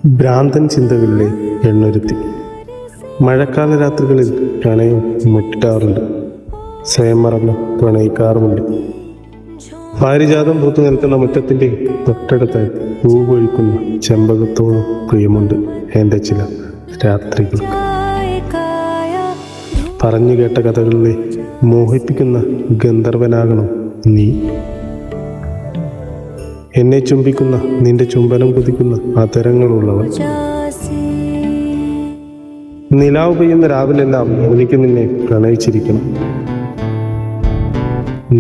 ഭ്രാന്തൻ ചിന്തകളിലെ എണ്ണൊരുത്തി. മഴക്കാല രാത്രികളിൽ പ്രണയം മുറ്റാറുണ്ട്, സ്വയം മറന്ന് പ്രണയിക്കാറുമുണ്ട്. പാരിജാതം പൂത്തു നിൽക്കുന്ന മുറ്റത്തിൻ്റെ തൊട്ടടുത്തായി പൂവൊഴിക്കുന്ന ചെമ്പകത്തോളം പ്രിയമുണ്ട് എൻ്റെ ചില രാത്രികൾക്ക്. പറഞ്ഞു കേട്ട കഥകളിലെ മോഹിപ്പിക്കുന്ന ഗന്ധർവനാകണം നീ. എന്നെ ചുംബിക്കുന്ന നിന്റെ ചുംബനം കുതിക്കുന്ന അതരങ്ങളുള്ളവർ. നിലാവ് പെയ്യുന്ന രാവിലെല്ലാം എനിക്ക് നിന്നെ പ്രണയിച്ചിരിക്കണം.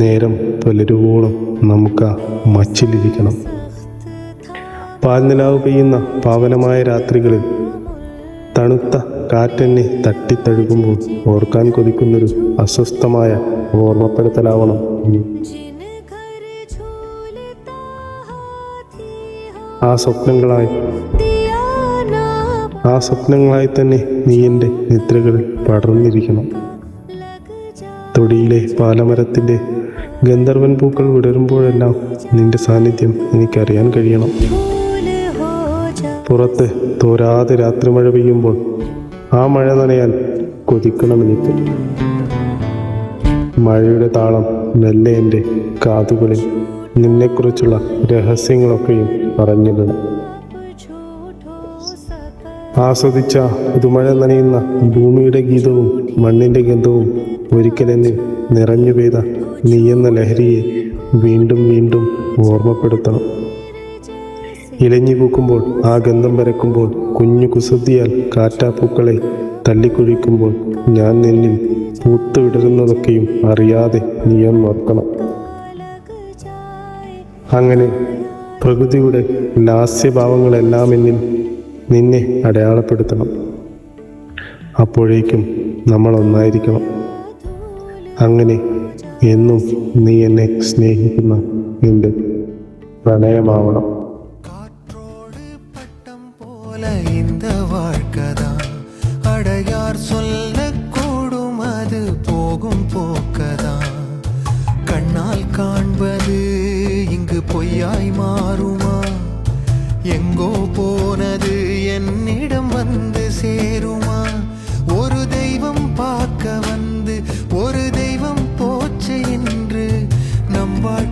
നേരം പുലരുവോളം നമുക്ക് ആ മച്ചിലിരിക്കണം. പാൽനിലാവ് പെയ്യുന്ന പാവനമായ രാത്രികളിൽ തണുത്ത കാറ്റെന്നെ തട്ടിത്തഴുകുമ്പോൾ ഓർക്കാൻ കൊതിക്കുന്നൊരു അസ്വസ്ഥമായ ഓർമ്മപ്പെടുത്തലാവണം നീ. ആ സ്വപ്നങ്ങളായി തന്നെ നീ എൻ്റെ നിദ്രകളിൽ പടർന്നിരിക്കണം. തൊടിയിലെ പാലമരത്തിൻ്റെ ഗന്ധർവൻ പൂക്കൾ വിടരുമ്പോഴെല്ലാം നിന്റെ സാന്നിധ്യം എനിക്കറിയാൻ കഴിയണം. പുറത്ത് തോരാതെ രാത്രി മഴ പെയ്യുമ്പോൾ ആ മഴ നനയാൻ കൊതിക്കണം എനിക്ക്. മഴയുടെ താളം മെല്ലെ എൻ്റെ കാതുകളിൽ നിന്നെക്കുറിച്ചുള്ള രഹസ്യങ്ങളൊക്കെയും പറഞ്ഞിടണം. ആസ്വദിച്ച പുതുമഴ നനയുന്ന ഭൂമിയുടെ ഗീതവും മണ്ണിൻ്റെ ഗന്ധവും ഒരിക്കലെന്നിൽ നിറഞ്ഞു പെയ്ത നീ എന്ന ലഹരിയെ വീണ്ടും വീണ്ടും ഓർമ്മപ്പെടുത്തണം. ഇലഞ്ഞു പൂക്കുമ്പോൾ ആ ഗന്ധം പരക്കുമ്പോൾ കുഞ്ഞു കുസൃതിയാൽ കാറ്റാപ്പൂക്കളെ തല്ലിക്കുഴിക്കുമ്പോൾ ഞാൻ നിന്നിൽ പൂത്തുവിടരുന്നതൊക്കെയും അറിയാതെ നീയൊന്നോർക്കണം. അങ്ങനെ പ്രകൃതിയുടെ ലാസ്യഭാവങ്ങളെല്ലാം എന്നിൽ നിന്നെ അടയാളപ്പെടുത്തണം. അപ്പോഴേക്കും നമ്മൾ ഒന്നായിരിക്കണം. അങ്ങനെ എന്നും നീ എന്നെ സ്നേഹിക്കുന്ന നിന്റെ പ്രണയമാവണം. இந்த வாழ்க்கதான் அடையார் சொல்லக்கூடும், அது போகும் போக்கதான். கண்ணால் காண்பது இங்கு பொய்யாய் மாறுமா? எங்கோ போனது என்னிடம் வந்து சேருமா? ஒரு தெய்வம் பார்க்க வந்து ஒரு தெய்வம் போச்சு என்று நம் வாழ்க்கை